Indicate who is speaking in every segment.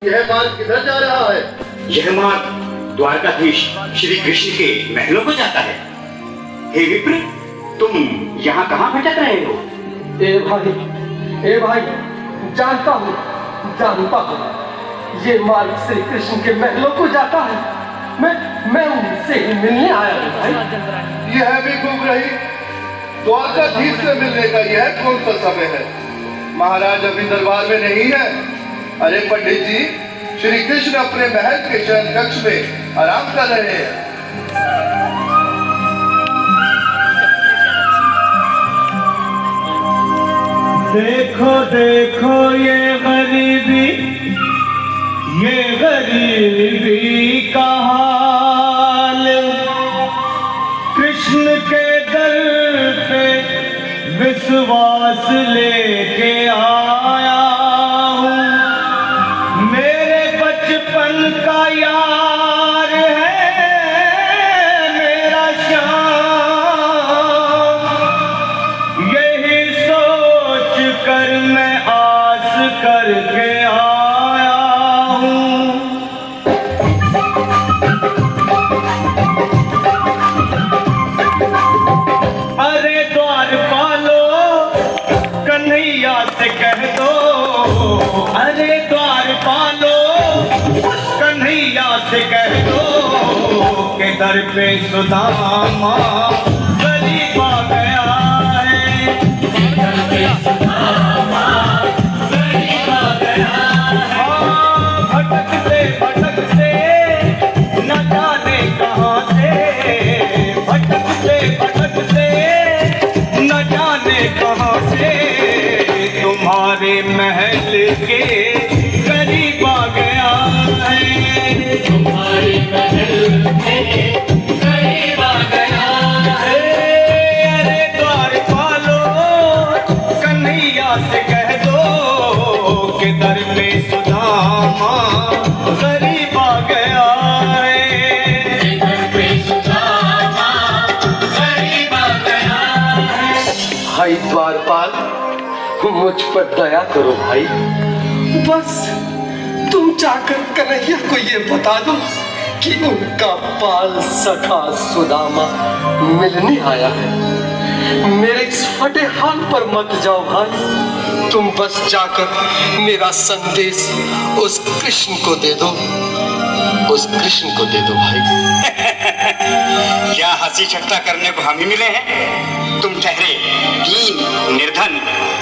Speaker 1: यह मार्ग किधर जा रहा है?
Speaker 2: यह मार्ग द्वारकाधीश श्री कृष्ण के महलों को जाता है। हे विप्र, तुम यहाँ कहाँ भटक रहे हो?
Speaker 3: ए भाई, जानता हूँ, ये मार्ग श्री कृष्ण के महलों को जाता है। मैं उनसे ही मिलने आया हूँ भाई।
Speaker 1: यह भी घूम रही द्वारकाधीश से मिलने का यह कौन सा समय है? महाराज अभी दरबार में नहीं है। अरे पंडित जी, श्री कृष्ण अपने महल के शयन कक्ष में आराम कर रहे हैं।
Speaker 4: देखो देखो ये गरीबी का हाल, कृष्ण के दर पे विश्वास लेके आया हूँ। मेरे बचपन का यार है मेरा श्याम, यही सोच कर मैं आस करके आया हूँ। अरे द्वारपालो कन्हैया से कह दो, अरे द्वारपालो कन्हैया से कह दो के दर पे सुदामा गरीब आ गया है। दर पे सुदामा गरीब आ गया है। भटकते न जाने कहाँ से, भटकते न जाने कहाँ से तुम्हारे महल के करीब आ गया है। तुम्हारे महल के करीब आ गया है। अरे द्वारपालो कन्हैया से कह दो कि दर पे सुदामा करीब आ गया है। दर पे सुदामा करीब आ गया है।
Speaker 3: भाई द्वारपाल, मुझ पर दया करो भाई। बस तुम जाकर कन्हैया को ये बता दो कि उनका बाल सखा सुदामा मिलने आया है। मेरे इस फटे हाल पर मत जाओ भाई। तुम बस जाकर मेरा संदेश उस कृष्ण को दे दो, उस कृष्ण को दे दो भाई।
Speaker 2: क्या हंसी ठट्टा करने को हम ही मिले हैं? तुम ठहरे दीन निर्धन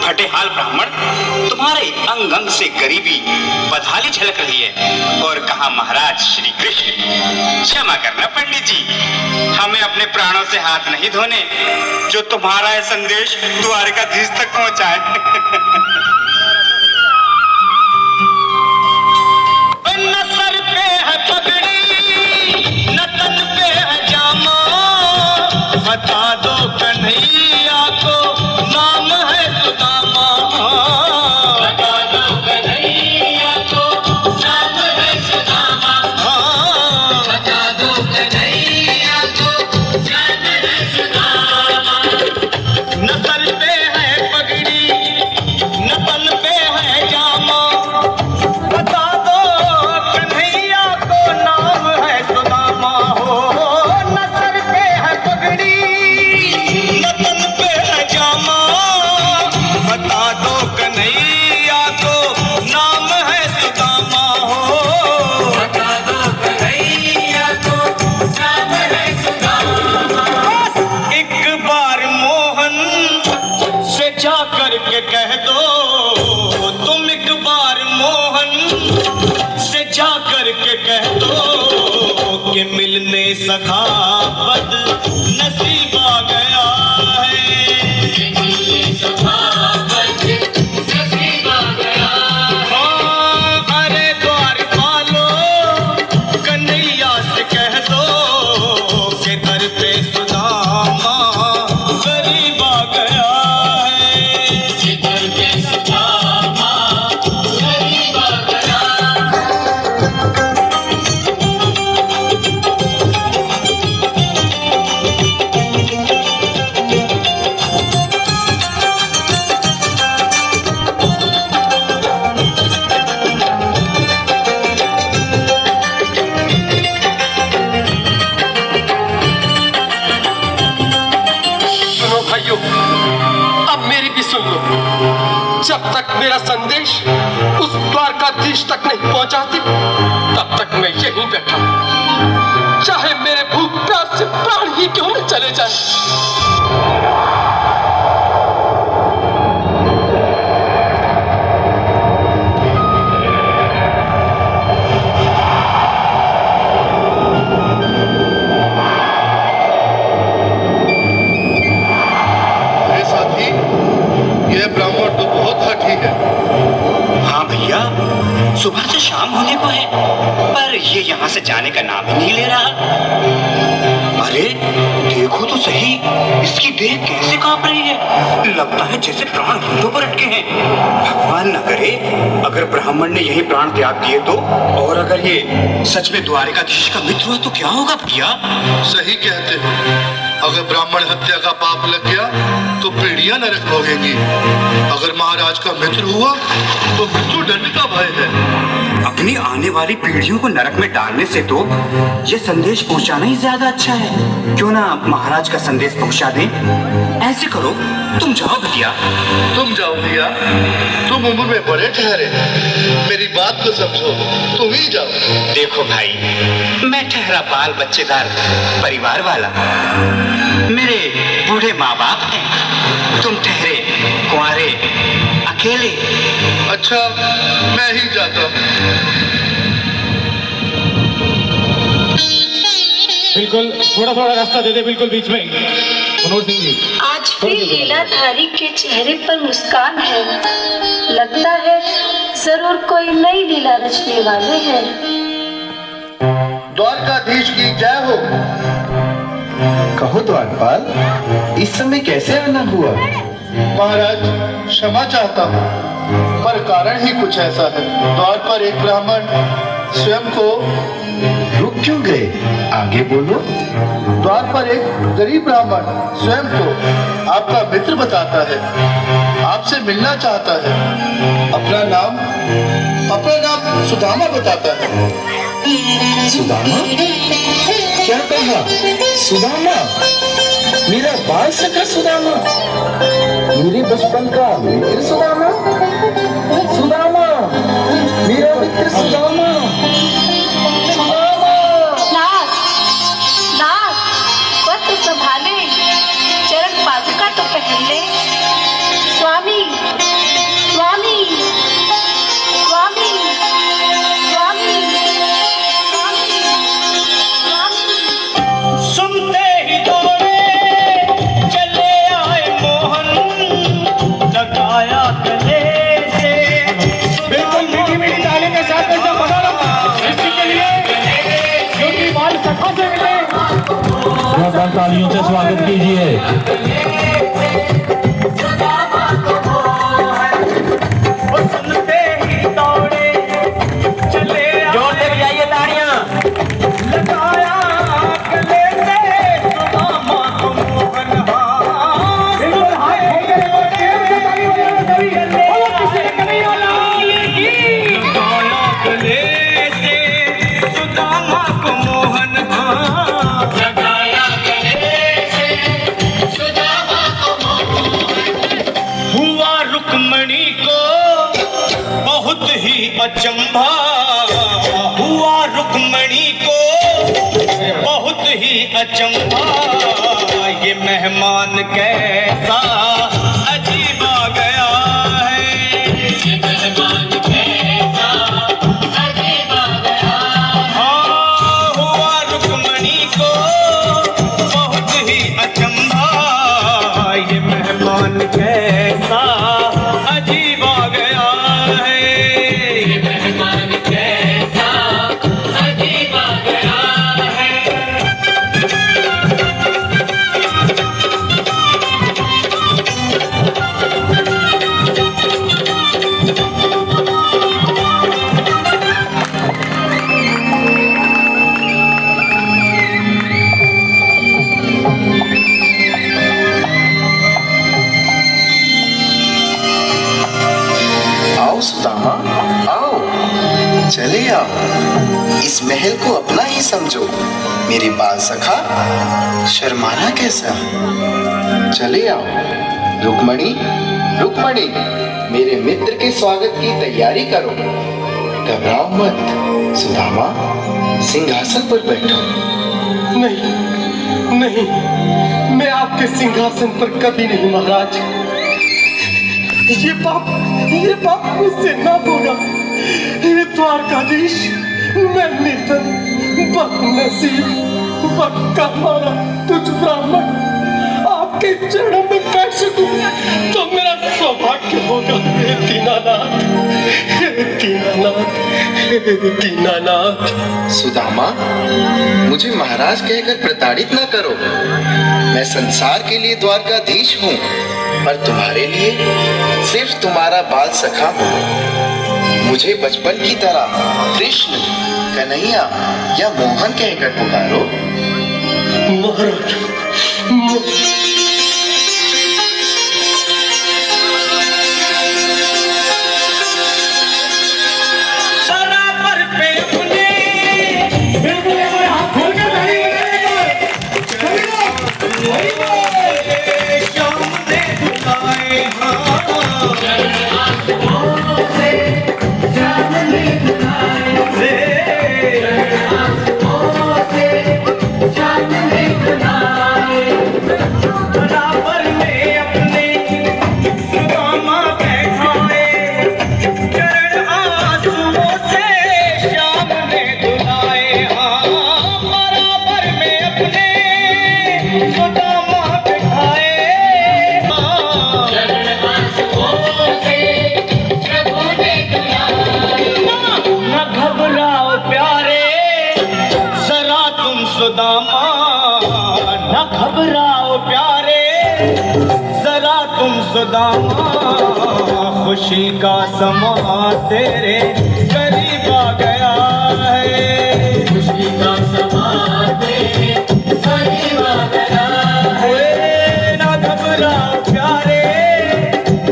Speaker 2: फटेहाल ब्राह्मण, तुम्हारे अंग अंग से गरीबी बदहाली झलक रही है। और कहा महाराज श्री कृष्ण? क्षमा करना पंडित जी, हमें अपने प्राणों से हाथ नहीं धोने जो तुम्हारा यह संदेश द्वारकाधीश तक पहुंचाए। न सर पे है पगड़ी, न तन पे है जामा, बता दो कन्हैया को नाम है सुदामा। बता दो कन्हैया को नाम है सुदामा। बता दो कन्हैया को नाम है सुदामा। न सर पे है पगड़ी, न तन पे है जामा, बता दो कन्हैया को नाम है सुदामा। हो न सर पे है पगड़ी, न तन पे है जामा, बता दो कन्हैया को नाम है सुदामा। हो बता दो कन्हैया को नाम है सुदामा। एक बार मोहन से जा करके कह दो, तुम एक बार मोहन से जा करके कह दो कि मिलने सखा बद नसीब आ गया है। मिलने सखा बद नसीब आ गया है। अरे द्वारपालो कन्हैया से कह दो कि दर पे सुदामा गरीब आ गया है। दर पे सुदामा गरीब आ गया।
Speaker 3: तक नहीं पहुंचाती तब तक मैं यहीं बैठा हूं। चाहे मेरे भूख प्यास से प्राण ही क्यों न चले जाए।
Speaker 1: ब्राह्मण तो बहुत हठी है।
Speaker 2: हाँ भैया, सुबह से शाम होने को है पर ये यहाँ से जाने का नाम ही नहीं ले रहा। अरे देखो तो सही, इसकी देह कैसे कांप रही है, लगता है जैसे प्राण घुटनों पर अटके हैं। भगवान न करे अगर ब्राह्मण ने यही प्राण त्याग दिए तो, और अगर ये सच में द्वारिकाधीश का मित्र हुआ तो क्या होगा भैया?
Speaker 1: सही कहते हो, अगर ब्राह्मण हत्या का पाप लग गया तो पीढ़ियां नरक भोगेंगी। अगर महाराज का मित्र हुआ तो मृत्यु दंड का भय है।
Speaker 2: अपनी आने वाली पीढ़ियों को नरक में डालने से तो ये संदेश पहुंचाना ही ज्यादा अच्छा है। क्यों ना महाराज का संदेश पहुंचा दें। ऐसे करो, तुम जाओ भैया।
Speaker 1: तुम जाओ भैया, तुम उम्र में बड़े ठहरे, मेरी बात को समझो, तुम ही जाओ।
Speaker 2: देखो भाई, मैं ठहरा बाल बच्चेदार परिवार वाला, मेरे बूढ़े माँ बाप हैं, तुम ठहरे कुंवारे अकेले।
Speaker 1: अच्छा, मैं ही जाता हूँ।
Speaker 5: बिल्कुल थोड़ा थोड़ा रास्ता दे दे, बिल्कुल बीच में। मनोहर सिंह जी,
Speaker 6: आज भी लीलाधारी के चेहरे पर मुस्कान है। लगता है जरूर कोई नई लीला रचने वाले हैं।
Speaker 1: द्वारकाधीश की जय हो।
Speaker 7: कहो द्वारपाल, इस समय कैसे आना हुआ?
Speaker 1: महाराज, क्षमा चाहता हूँ पर कारण ही कुछ ऐसा है। द्वार पर एक ब्राह्मण स्वयं को
Speaker 7: रुक क्यों गए? आगे बोलो।
Speaker 1: द्वार पर एक गरीब ब्राह्मण स्वयं को आपका मित्र बताता है, आपसे मिलना चाहता है। अपना नाम सुदामा बताता है।
Speaker 7: सुदामा? क्या कहा? सुदामा? मेरा बाल सखा सुदामा? मेरे बचपन का मित्र सुदामा? सुदामा, मेरा मित्र सुदामा।
Speaker 6: नाथ, नाथ, वस्त्र संभाले, चरण पादुका तो पहन ले। स्वामी, स्वामी, स्वामी, स्वामी, स्वामी, स्वामी।
Speaker 4: सुनते ही दौड़े चले आए मोहन, लगाया गले से।
Speaker 5: बिल्कुल मीठी मीठी ताली के साथ ऐसा बना लो इसी के लिए क्योंकि बाल सखा से मिले। जोरदार तालियों से स्वागत कीजिए।
Speaker 4: सुनते ही दौड़े चले जोर से बजाइए ताड़ियां। लगाया गले से सुदामा को मोहन।
Speaker 5: बिल्कुल हाथ खोल के देखो, तेज से ताली बजाना तभी बोलो किसी ने कन्हैया लाल की।
Speaker 4: लगाया गले से सुदामा को मोहन। लगाया गले से सुदामा को मोहन। हुआ रुक्मणी को बहुत ही अचंभा, हुआ रुक्मणी को बहुत ही अचंभा। ये मेहमान कैसा अजीब आ गया है, ये मेहमान कैसा अजीब आ गया है। हाँ, हुआ रुक्मणी को बहुत ही अचंभा। ये मेहमान कैसा अजीब आ गया है, ये मेहमान कैसा अजीब आ गया है।
Speaker 7: आओ सुदामा, आओ, चले आओ। इस महल को अपना ही समझो। मेरे बाल सखा, शर्माना कैसा? चले आओ। रुक्मणी, रुक्मणी, मेरे मित्र के स्वागत की तैयारी करो। घबराओ मत सुदामा, सिंहासन पर बैठो।
Speaker 3: नहीं नहीं, मैं आपके सिंहासन पर कभी नहीं महाराज। ये पाप मुझसे ना होगा। ये द्वारकाधीश, मैं निर्धन बदनसीब बक्का मारा तुझ ब्राह्मण आपके चरणों में बैठ सकूं तो मेरा सौभाग्य होगा। हे दीनानाथ, हे दीनानाथ, हे दीनानाथ।
Speaker 7: सुदामा, मुझे महाराज कहकर प्रताड़ित न करो। मैं संसार के लिए द्वारकाधीश हूँ, पर तुम्हारे लिए सिर्फ तुम्हारा बाल सखा हूँ। मुझे बचपन की तरह कृष्ण, कन्हैया या मोहन कहकर पुकारो।
Speaker 3: महाराज,
Speaker 4: बराबर पे अपने सामने झुकाए बराबर में अपने सुदामा बैठाए, चरण आंसुओं से श्याम ने धुलाए। हाँ, बराबर में अपने सुदामा बैठाए, चरण आंसुओं से प्रभु ने धुलाए। न घबराओ प्यारे जरा तुम सुदामा, न घबराओ प्यारे जरा तुम सुदामा, खुशी का समा तेरे करीब आ गया है। खुशी का समा तेरे करीब आ गया है। न घबराओ प्यारे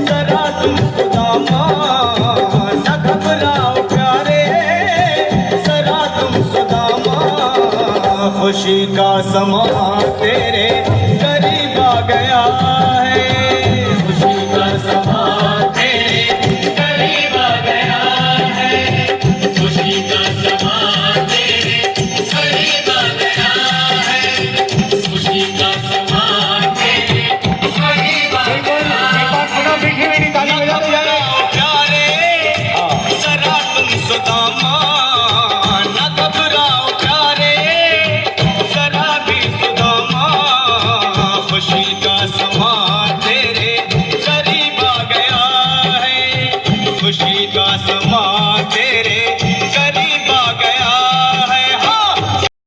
Speaker 4: जरा तुम सुदामा, न घबराओ प्यारे जरा तुम सुदामा, खुशी का समा तेरे